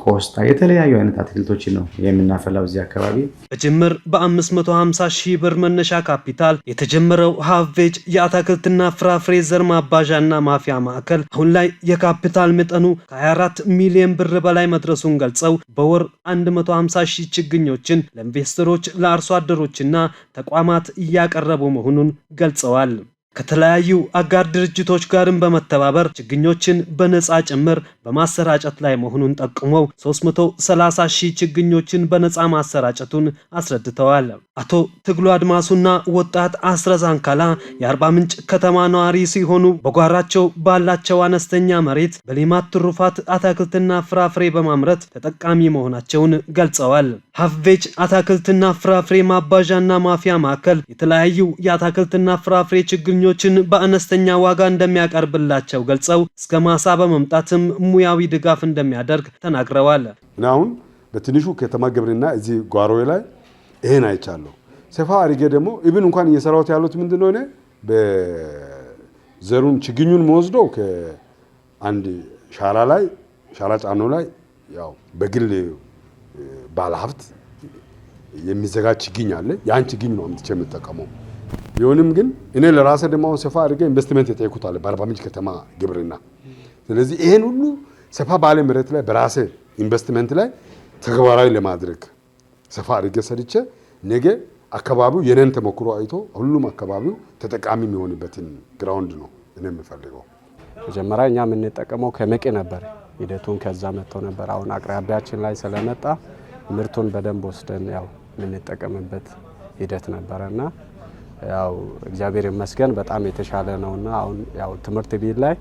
ቆስጣ፣ የተለያዩ አይነት አትክልቶች ነው የምናፈላው እዚህ አካባቢ። በጅምር በ550 ሺህ ብር መነሻ ካፒታል የተጀመረው ሃቬጅ የአትክልትና ፍራፍሬ ዘር ማባዣና ማፍያ ማዕከል አሁን ላይ የካፒታል መጠኑ ከ24 ሚሊዮን ብር በላይ መድረሱን ገልጸው በወር 150 ሺህ ችግኞችን ለኢንቨስተሮች፣ ለአርሶ አደሮችና ተቋማት እያቀረቡ መሆኑን ገልጸዋል። ከተለያዩ አጋር ድርጅቶች ጋርም በመተባበር ችግኞችን በነፃ ጭምር በማሰራጨት ላይ መሆኑን ጠቁመው 330 ሺህ ችግኞችን በነፃ ማሰራጨቱን አስረድተዋል። አቶ ትግሉ አድማሱና ወጣት አስረዛንካላ የአርባ ምንጭ ከተማ ነዋሪ ሲሆኑ በጓራቸው ባላቸው አነስተኛ መሬት በሌማት ትሩፋት አትክልትና ፍራፍሬ በማምረት ተጠቃሚ መሆናቸውን ገልጸዋል። ሃቬጅ አትክልትና ፍራፍሬ ማባዣና ማፍያ ማዕከል የተለያዩ የአትክልትና ፍራፍሬ ችግኞችን በአነስተኛ ዋጋ እንደሚያቀርብላቸው ገልጸው እስከ ማሳ በመምጣትም ሙያዊ ድጋፍ እንደሚያደርግ ተናግረዋል። አሁን በትንሹ ከተማ ግብርና እዚህ ጓሮዬ ላይ ይሄን አይቻለሁ። ሰፋ አድርጌ ደግሞ ኢብን እንኳን እየሰራሁት ያሉት ምንድነው እኔ በዘሩን ችግኙን መወስደው ከአንድ ሻራ ጫኖ ላይ ያው በግል ባለሀብት የሚዘጋጅ ችግኝ አለ። ያን ችግኝ ነው አምጥቼ የምጠቀመው። ቢሆንም ግን እኔ ለራሴ ደግሞ ሰፋ አድርጌ ኢንቨስትመንት የጠየኩታል በአርባ ምንጭ ከተማ ግብርና። ስለዚህ ይሄን ሁሉ ሰፋ ባለ መሬት ላይ በራሴ ኢንቨስትመንት ላይ ተግባራዊ ለማድረግ ሰፋ አድርጌ ሰርቼ ነገ አካባቢው የነን ተሞክሮ አይቶ ሁሉም አካባቢው ተጠቃሚ የሚሆንበትን ግራውንድ ነው እኔ የምፈልገው። መጀመሪያ እኛ የምንጠቀመው ከመቄ ነበር፣ ሂደቱን ከዛ መጥቶ ነበር። አሁን አቅራቢያችን ላይ ስለመጣ ምርቱን በደንብ ወስደን ያው የምንጠቀምበት ሂደት ነበረና ያው እግዚአብሔር ይመስገን በጣም የተሻለ ነውና አሁን ያው ትምህርት ቤት ላይ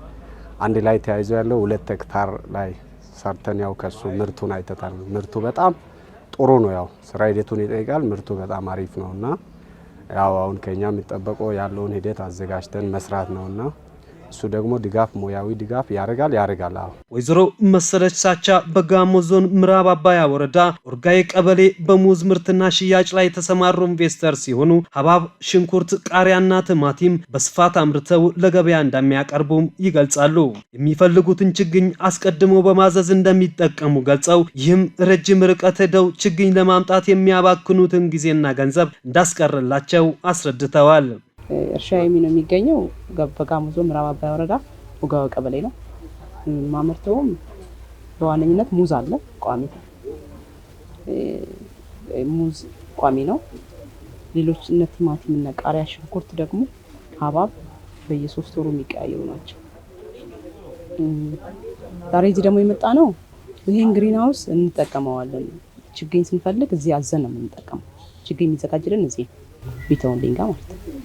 አንድ ላይ ተያይዞ ያለው 2 ሄክታር ላይ ሰርተን ያው ከሱ ምርቱን አይተታል። ምርቱ በጣም ጥሩ ነው። ያው ስራ ሂደቱን ይጠይቃል። ምርቱ በጣም አሪፍ ነውና ያው አሁን ከኛ የሚጠበቀው ያለውን ሂደት አዘጋጅተን መስራት ነውና እሱ ደግሞ ድጋፍ ሙያዊ ድጋፍ ያደርጋል። ወይዘሮ መሰለች ሳቻ በጋሞ ዞን ምዕራብ አባያ ወረዳ ኦርጋይ ቀበሌ በሙዝ ምርትና ሽያጭ ላይ የተሰማሩ ኢንቨስተር ሲሆኑ ሐብሐብ፣ ሽንኩርት፣ ቃሪያና ቲማቲም በስፋት አምርተው ለገበያ እንደሚያቀርቡም ይገልጻሉ። የሚፈልጉትን ችግኝ አስቀድሞ በማዘዝ እንደሚጠቀሙ ገልጸው ይህም ረጅም ርቀት ሄደው ችግኝ ለማምጣት የሚያባክኑትን ጊዜና ገንዘብ እንዳስቀርላቸው አስረድተዋል። እርሻ የሚገኘው በጋሞ ዞን ምዕራብ አባያ ወረዳ ኦርጋይ ቀበሌ ነው። ማመርተውም በዋነኝነት ሙዝ አለ፣ ቋሚ ሙዝ ቋሚ ነው። ሌሎች እነ ቲማቲም እና ቃሪያ፣ ሽንኩርት ደግሞ ሐብሐብ በየ3 ወሩ የሚቀያየሩ ናቸው። ዛሬ እዚህ ደግሞ የመጣ ነው ይሄን ግሪን ሃውስ እንጠቀመዋለን። ችግኝ ስንፈልግ እዚህ አዘን ነው የምንጠቀመው። ችግኝ የሚዘጋጅልን እዚህ ቢተውን ሊንጋ ማለት ነው።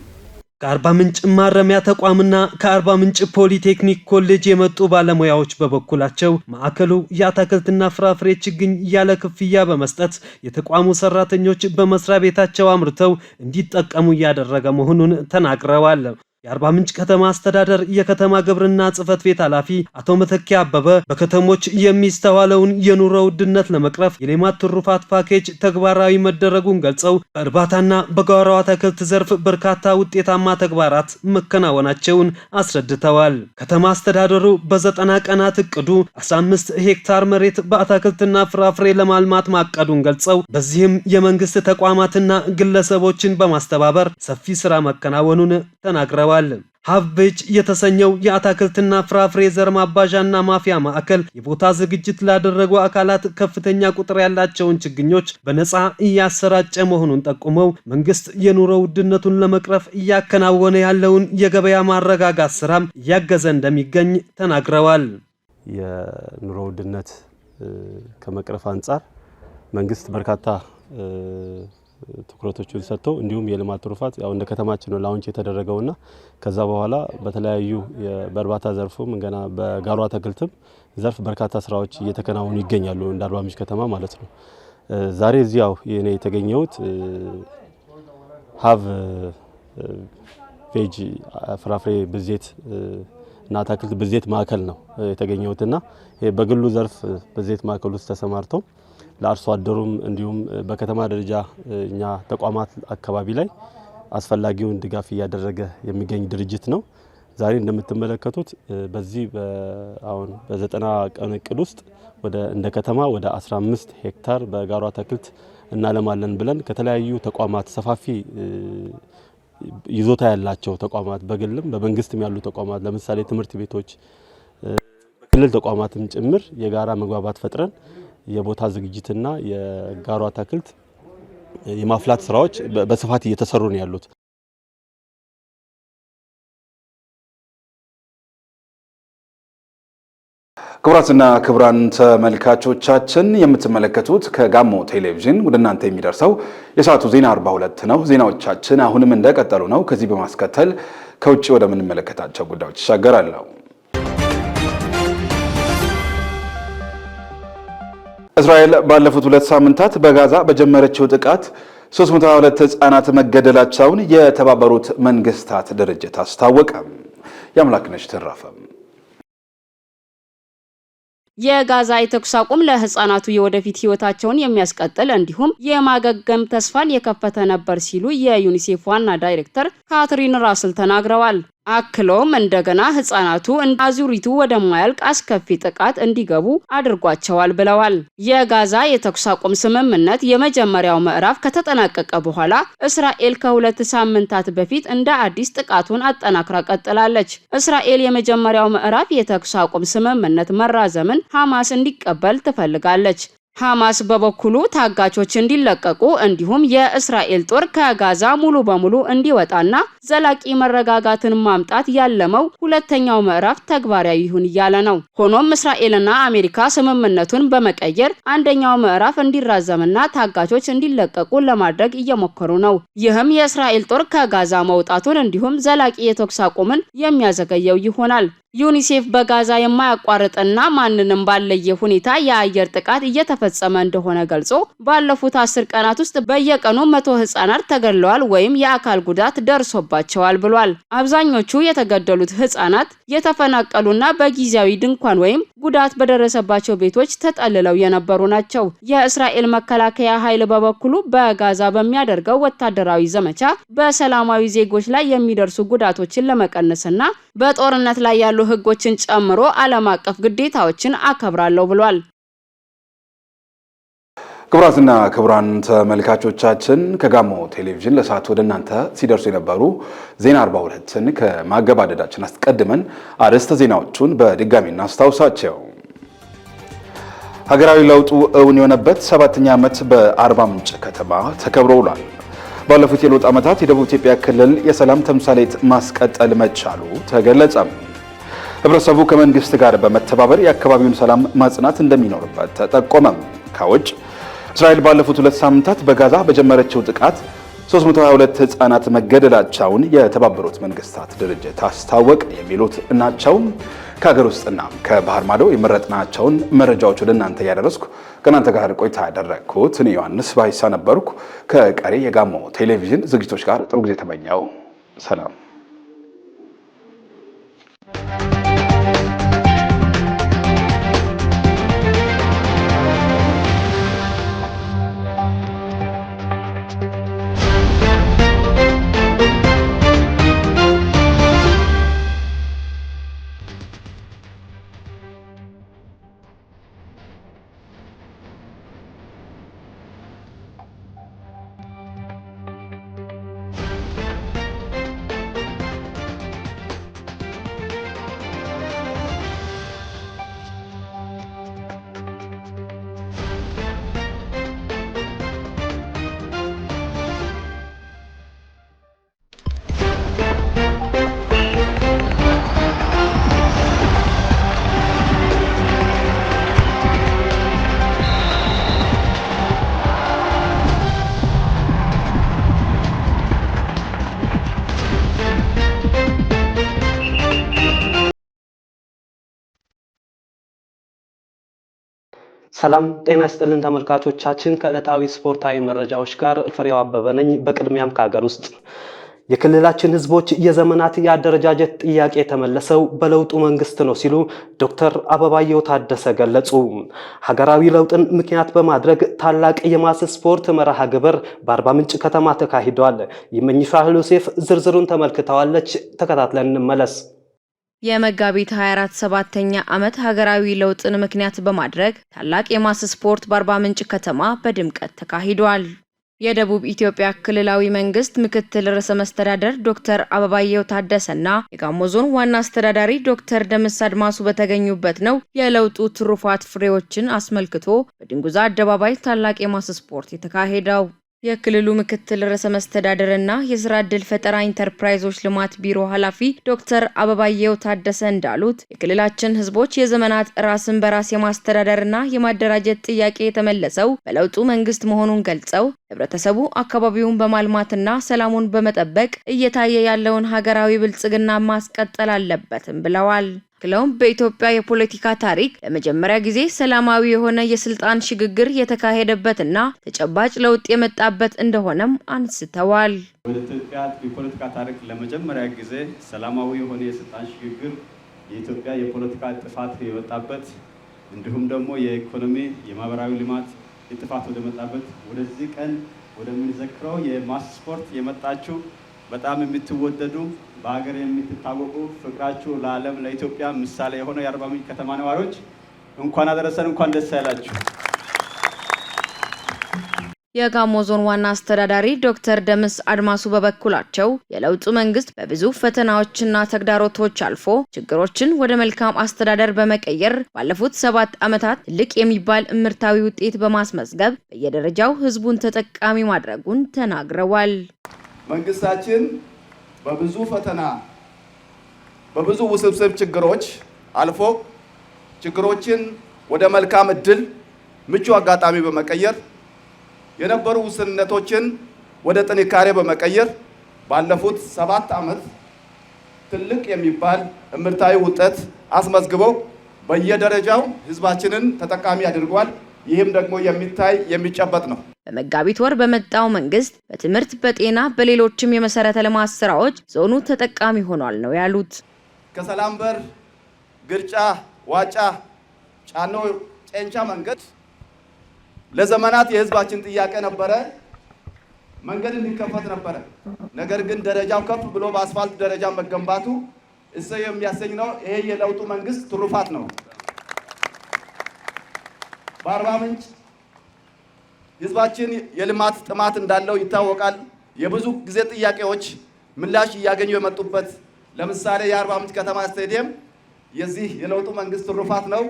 ከአርባ ምንጭ ማረሚያ ተቋምና ከአርባ ምንጭ ፖሊቴክኒክ ኮሌጅ የመጡ ባለሙያዎች በበኩላቸው ማዕከሉ የአትክልትና ፍራፍሬ ችግኝ ያለ ክፍያ በመስጠት የተቋሙ ሰራተኞች በመስሪያ ቤታቸው አምርተው እንዲጠቀሙ እያደረገ መሆኑን ተናግረዋል። የአርባ ምንጭ ከተማ አስተዳደር የከተማ ግብርና ጽሕፈት ቤት ኃላፊ አቶ መተኪያ አበበ በከተሞች የሚስተዋለውን የኑሮ ውድነት ለመቅረፍ የሌማት ትሩፋት ፓኬጅ ተግባራዊ መደረጉን ገልጸው በእርባታና በጓሮ አትክልት ዘርፍ በርካታ ውጤታማ ተግባራት መከናወናቸውን አስረድተዋል። ከተማ አስተዳደሩ በ90 ቀናት እቅዱ 15 ሄክታር መሬት በአትክልትና ፍራፍሬ ለማልማት ማቀዱን ገልጸው በዚህም የመንግስት ተቋማትና ግለሰቦችን በማስተባበር ሰፊ ስራ መከናወኑን ተናግረዋል። ሀብቤጅ የተሰኘው የአትክልትና ፍራፍሬ ዘር ማባዣና ማፍያ ማዕከል የቦታ ዝግጅት ላደረጉ አካላት ከፍተኛ ቁጥር ያላቸውን ችግኞች በነፃ እያሰራጨ መሆኑን ጠቁመው መንግስት የኑሮ ውድነቱን ለመቅረፍ እያከናወነ ያለውን የገበያ ማረጋጋት ስራም እያገዘ እንደሚገኝ ተናግረዋል። የኑሮ ውድነት ከመቅረፍ አንጻር መንግስት በርካታ ትኩረቶችን ሰጥተው እንዲሁም የልማት ትሩፋት ያው እንደ ከተማችን ነው ላውንች የተደረገውና ከዛ በኋላ በተለያዩ በእርባታ ዘርፉም ገና በጓሮ አትክልትም ዘርፍ በርካታ ስራዎች እየተከናወኑ ይገኛሉ እንደ አርባ ምንጭ ከተማ ማለት ነው። ዛሬ እዚያው እኔ የተገኘሁት ሀብ ቬጅ ፍራፍሬ ብዜት እና አትክልት ብዜት ማዕከል ነው የተገኘሁትና በግሉ ዘርፍ ብዜት ማዕከል ውስጥ ተሰማርተው ለአርሶ አደሩም እንዲሁም በከተማ ደረጃ እኛ ተቋማት አካባቢ ላይ አስፈላጊውን ድጋፍ እያደረገ የሚገኝ ድርጅት ነው። ዛሬ እንደምትመለከቱት በዚህ አሁን በ90 ቀን እቅድ ውስጥ እንደ ከተማ ወደ 15 ሄክታር በጓሮ አትክልት እናለማለን ብለን ከተለያዩ ተቋማት ሰፋፊ ይዞታ ያላቸው ተቋማት በግልም በመንግስትም ያሉ ተቋማት ለምሳሌ ትምህርት ቤቶች፣ በክልል ተቋማትም ጭምር የጋራ መግባባት ፈጥረን የቦታ ዝግጅትና የጓሮ አትክልት የማፍላት ስራዎች በስፋት እየተሰሩ ነው ያሉት። ክቡራትና ክቡራን ተመልካቾቻችን የምትመለከቱት ከጋሞ ቴሌቪዥን ወደ እናንተ የሚደርሰው የሰዓቱ ዜና 42 ነው። ዜናዎቻችን አሁንም እንደቀጠሉ ነው። ከዚህ በማስከተል ከውጭ ወደምንመለከታቸው ጉዳዮች ይሻገራለሁ። እስራኤል ባለፉት 2 ሳምንታት በጋዛ በጀመረችው ጥቃት 322 ሕፃናት መገደላቸውን የተባበሩት መንግስታት ድርጅት አስታወቀ። የአምላክነሽ ተረፈ የጋዛ የተኩስ አቁም ለህፃናቱ የወደፊት ህይወታቸውን የሚያስቀጥል እንዲሁም የማገገም ተስፋን የከፈተ ነበር ሲሉ የዩኒሴፍ ዋና ዳይሬክተር ካትሪን ራስል ተናግረዋል። አክሎም እንደገና ህፃናቱ አዙሪቱ ወደማያልቅ አስከፊ ጥቃት እንዲገቡ አድርጓቸዋል ብለዋል። የጋዛ የተኩስ አቁም ስምምነት የመጀመሪያው ምዕራፍ ከተጠናቀቀ በኋላ እስራኤል ከ2 ሳምንታት በፊት እንደ አዲስ ጥቃቱን አጠናክራ ቀጥላለች። እስራኤል የመጀመሪያው ምዕራፍ የተኩስ አቁም ስምምነት መራዘምን ሐማስ እንዲቀበል ትፈልጋለች። ሐማስ በበኩሉ ታጋቾች እንዲለቀቁ እንዲሁም የእስራኤል ጦር ከጋዛ ሙሉ በሙሉ እንዲወጣና ዘላቂ መረጋጋትን ማምጣት ያለመው ሁለተኛው ምዕራፍ ተግባራዊ ይሁን እያለ ነው። ሆኖም እስራኤልና አሜሪካ ስምምነቱን በመቀየር አንደኛው ምዕራፍ እንዲራዘምና ታጋቾች እንዲለቀቁ ለማድረግ እየሞከሩ ነው። ይህም የእስራኤል ጦር ከጋዛ መውጣቱን እንዲሁም ዘላቂ የተኩስ አቁምን የሚያዘገየው ይሆናል። ዩኒሴፍ በጋዛ የማያቋርጥና ማንንም ባለየ ሁኔታ የአየር ጥቃት እየተፈጸመ እንደሆነ ገልጾ ባለፉት 10 ቀናት ውስጥ በየቀኑ 100 ህጻናት ተገድለዋል ወይም የአካል ጉዳት ደርሶባቸዋል ብሏል። አብዛኞቹ የተገደሉት ህጻናት የተፈናቀሉና በጊዜያዊ ድንኳን ወይም ጉዳት በደረሰባቸው ቤቶች ተጠልለው የነበሩ ናቸው። የእስራኤል መከላከያ ኃይል በበኩሉ በጋዛ በሚያደርገው ወታደራዊ ዘመቻ በሰላማዊ ዜጎች ላይ የሚደርሱ ጉዳቶችን ለመቀነስና በጦርነት ላይ ያሉ ህጎችን ጨምሮ ዓለም አቀፍ ግዴታዎችን አከብራለሁ ብሏል። ክቡራትና ክቡራን ተመልካቾቻችን ከጋሞ ቴሌቪዥን ለሰዓቱ ወደ እናንተ ሲደርሱ የነበሩ ዜና 42ን ከማገባደዳችን አስቀድመን አርዕስተ ዜናዎቹን በድጋሚ እናስታውሳቸው። ሀገራዊ ለውጡ እውን የሆነበት 7ኛ ዓመት በአርባ ምንጭ ከተማ ተከብሮ ውሏል። ባለፉት የለውጥ ዓመታት የደቡብ ኢትዮጵያ ክልል የሰላም ተምሳሌት ማስቀጠል መቻሉ ተገለጸ። ህብረተሰቡ ከመንግስት ጋር በመተባበር የአካባቢውን ሰላም ማጽናት እንደሚኖርበት ተጠቆመ። ከውጭ እስራኤል ባለፉት 2 ሳምንታት በጋዛ በጀመረችው ጥቃት 322 ህጻናት መገደላቸውን የተባበሩት መንግስታት ድርጅት አስታወቀ። የሚሉት ናቸው። ከሀገር ውስጥና ከባህር ማዶ የመረጥናቸውን መረጃዎች ወደ እናንተ ያደረስኩ ከእናንተ ጋር ቆይታ ያደረግኩት እኔ ዮሐንስ ባይሳ ነበርኩ። ከቀሪ የጋሞ ቴሌቪዥን ዝግጅቶች ጋር ጥሩ ጊዜ ተመኘው። ሰላም። ሰላም ጤና ይስጥልን ተመልካቾቻችን፣ ከዕለታዊ ስፖርታዊ መረጃዎች ጋር ፍሬው አበበ ነኝ። በቅድሚያም ከሀገር ውስጥ የክልላችን ህዝቦች የዘመናት የአደረጃጀት ጥያቄ የተመለሰው በለውጡ መንግስት ነው ሲሉ ዶክተር አበባየሁ ታደሰ ገለጹ። ሀገራዊ ለውጥን ምክንያት በማድረግ ታላቅ የማስ ስፖርት መርሃ ግብር በአርባ ምንጭ ከተማ ተካሂዷል። ይመኝሻ ዮሴፍ ዝርዝሩን ተመልክተዋለች። ተከታትለን እንመለስ። የመጋቢት 24 7ኛ ዓመት ሀገራዊ ለውጥን ምክንያት በማድረግ ታላቅ የማስ ስፖርት በአርባ ምንጭ ከተማ በድምቀት ተካሂዷል። የደቡብ ኢትዮጵያ ክልላዊ መንግስት ምክትል ርዕሰ መስተዳደር ዶክተር አበባየሁ ታደሰና የጋሞ ዞን ዋና አስተዳዳሪ ዶክተር ደምስ አድማሱ በተገኙበት ነው የለውጡ ትሩፋት ፍሬዎችን አስመልክቶ በድንጉዛ አደባባይ ታላቅ የማስ ስፖርት የተካሄደው። የክልሉ ምክትል ርዕሰ መስተዳደርና የስራ ዕድል ፈጠራ ኢንተርፕራይዞች ልማት ቢሮ ኃላፊ ዶክተር አበባየሁ ታደሰ እንዳሉት የክልላችን ህዝቦች የዘመናት ራስን በራስ የማስተዳደርና የማደራጀት ጥያቄ የተመለሰው በለውጡ መንግስት መሆኑን ገልጸው ህብረተሰቡ አካባቢውን በማልማትና ሰላሙን በመጠበቅ እየታየ ያለውን ሀገራዊ ብልጽግና ማስቀጠል አለበትም ብለዋል። ክለውም በኢትዮጵያ የፖለቲካ ታሪክ ለመጀመሪያ ጊዜ ሰላማዊ የሆነ የስልጣን ሽግግር የተካሄደበትና ተጨባጭ ለውጥ የመጣበት እንደሆነም አንስተዋል። በኢትዮጵያ የፖለቲካ ታሪክ ለመጀመሪያ ጊዜ ሰላማዊ የሆነ የስልጣን ሽግግር የኢትዮጵያ የፖለቲካ ጥፋት የወጣበት እንዲሁም ደግሞ የኢኮኖሚ የማህበራዊ ልማት ጥፋት ወደ መጣበት ወደዚህ ቀን ወደምንዘክረው የማስ ስፖርት የመጣችሁ በጣም የምትወደዱ በሀገር የምትታወቁ ፍቅራችሁ ለዓለም ለኢትዮጵያ ምሳሌ የሆነው የአርባ ምንጭ ከተማ ነዋሪዎች እንኳን አደረሰን፣ እንኳን ደስ ያላችሁ። የጋሞ ዞን ዋና አስተዳዳሪ ዶክተር ደምስ አድማሱ በበኩላቸው የለውጡ መንግስት በብዙ ፈተናዎችና ተግዳሮቶች አልፎ ችግሮችን ወደ መልካም አስተዳደር በመቀየር ባለፉት 7 ዓመታት ትልቅ የሚባል እምርታዊ ውጤት በማስመዝገብ በየደረጃው ህዝቡን ተጠቃሚ ማድረጉን ተናግረዋል። መንግስታችን በብዙ ፈተና በብዙ ውስብስብ ችግሮች አልፎ ችግሮችን ወደ መልካም እድል ምቹ አጋጣሚ በመቀየር የነበሩ ውስንነቶችን ወደ ጥንካሬ በመቀየር ባለፉት 7 ዓመት ትልቅ የሚባል እምርታዊ ውጤት አስመዝግበው በየደረጃው ህዝባችንን ተጠቃሚ አድርጓል። ይህም ደግሞ የሚታይ የሚጨበጥ ነው። በመጋቢት ወር በመጣው መንግስት በትምህርት፣ በጤና፣ በሌሎችም የመሰረተ ልማት ስራዎች ዞኑ ተጠቃሚ ሆኗል ነው ያሉት። ከሰላም በር፣ ግርጫ፣ ዋጫ፣ ጫኖ፣ ጨንቻ መንገድ ለዘመናት የህዝባችን ጥያቄ ነበረ። መንገድ እንዲከፈት ነበረ። ነገር ግን ደረጃው ከፍ ብሎ በአስፋልት ደረጃ መገንባቱ እሰይ የሚያሰኝ ነው። ይሄ የለውጡ መንግስት ትሩፋት ነው። በአርባ ምንጭ ህዝባችን የልማት ጥማት እንዳለው ይታወቃል። የብዙ ጊዜ ጥያቄዎች ምላሽ እያገኙ የመጡበት ለምሳሌ የአርባ ምንጭ ከተማ ስቴዲየም የዚህ የለውጡ መንግስት ትሩፋት ነው።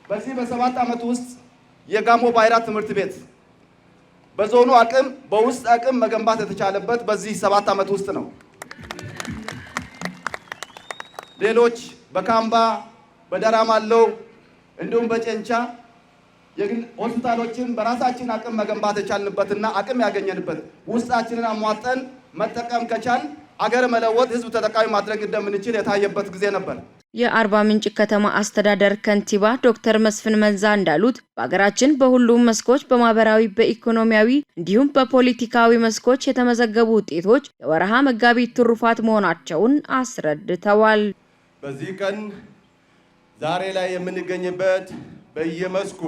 በዚህ በ7 ዓመት ውስጥ የጋሞ ባይራ ትምህርት ቤት በዞኑ አቅም በውስጥ አቅም መገንባት የተቻለበት በዚህ 7 ዓመት ውስጥ ነው። ሌሎች በካምባ በደራማለው እንዲሁም በጨንቻ የግል ሆስፒታሎችን በራሳችን አቅም መገንባት የቻልንበትና አቅም ያገኘንበት ውስጣችንን አሟጠን መጠቀም ከቻል አገር መለወጥ ህዝብ ተጠቃሚ ማድረግ እንደምንችል የታየበት ጊዜ ነበር። የአርባ ምንጭ ከተማ አስተዳደር ከንቲባ ዶክተር መስፍን መንዛ እንዳሉት በሀገራችን በሁሉም መስኮች በማህበራዊ፣ በኢኮኖሚያዊ እንዲሁም በፖለቲካዊ መስኮች የተመዘገቡ ውጤቶች የወርሃ መጋቢት ትሩፋት መሆናቸውን አስረድተዋል። በዚህ ቀን ዛሬ ላይ የምንገኝበት በየመስኩ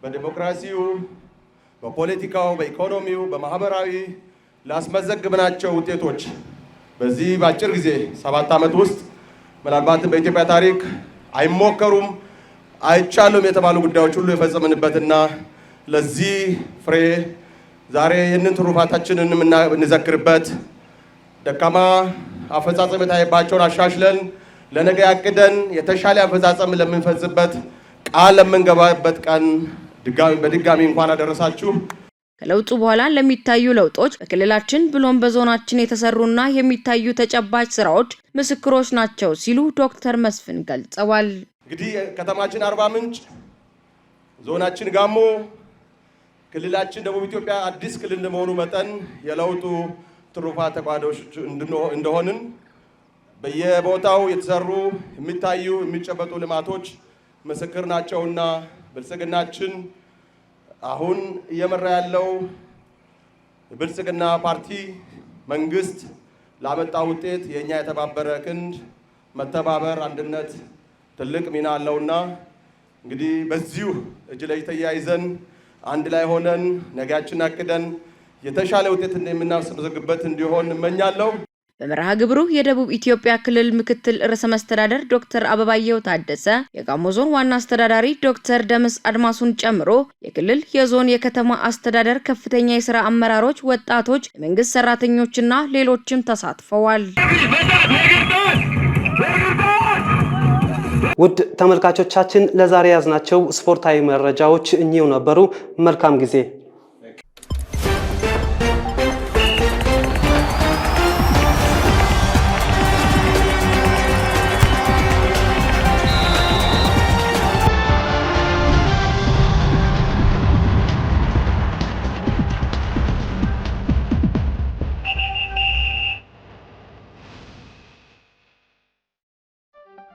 በዲሞክራሲው፣ በፖለቲካው፣ በኢኮኖሚው፣ በማህበራዊ ላስመዘግብናቸው ውጤቶች በዚህ በአጭር ጊዜ 7 ዓመት ውስጥ ምናልባትም በኢትዮጵያ ታሪክ አይሞከሩም አይቻሉም የተባሉ ጉዳዮች ሁሉ የፈጸምንበትና ለዚህ ፍሬ ዛሬ ይህንን ትሩፋታችንን የምንዘክርበት ደካማ አፈጻጸም የታየባቸውን አሻሽለን ለነገ ያቅደን የተሻለ አፈጻጸም ለምንፈጽምበት ቃል ለምንገባበት ቀን በድጋሚ እንኳን አደረሳችሁ። ከለውጡ በኋላ ለሚታዩ ለውጦች በክልላችን ብሎም በዞናችን የተሰሩና የሚታዩ ተጨባጭ ስራዎች ምስክሮች ናቸው ሲሉ ዶክተር መስፍን ገልጸዋል። እንግዲህ ከተማችን አርባ ምንጭ፣ ዞናችን ጋሞ፣ ክልላችን ደቡብ ኢትዮጵያ አዲስ ክልል እንደመሆኑ መጠን የለውጡ ትሩፋት ተቋዳሾች እንደሆንን በየቦታው የተሰሩ የሚታዩ የሚጨበጡ ልማቶች ምስክር ናቸውና ብልጽግናችን አሁን እየመራ ያለው ብልጽግና ፓርቲ መንግስት ላመጣው ውጤት የኛ የተባበረ ክንድ መተባበር፣ አንድነት ትልቅ ሚና አለውና እንግዲህ በዚሁ እጅ ላይ ተያይዘን አንድ ላይ ሆነን ነገያችን አቅደን የተሻለ ውጤት እንደምናስመዘግብበት እንዲሆን እመኛለሁ። በመርሃ ግብሩ የደቡብ ኢትዮጵያ ክልል ምክትል ርዕሰ መስተዳደር ዶክተር አበባየው ታደሰ፣ የጋሞ ዞን ዋና አስተዳዳሪ ዶክተር ደምስ አድማሱን ጨምሮ የክልል፣ የዞን፣ የከተማ አስተዳደር ከፍተኛ የሥራ አመራሮች፣ ወጣቶች፣ የመንግስት ሰራተኞችና ሌሎችም ተሳትፈዋል። ውድ ተመልካቾቻችን ለዛሬ ያዝናቸው ስፖርታዊ መረጃዎች እኚሁ ነበሩ። መልካም ጊዜ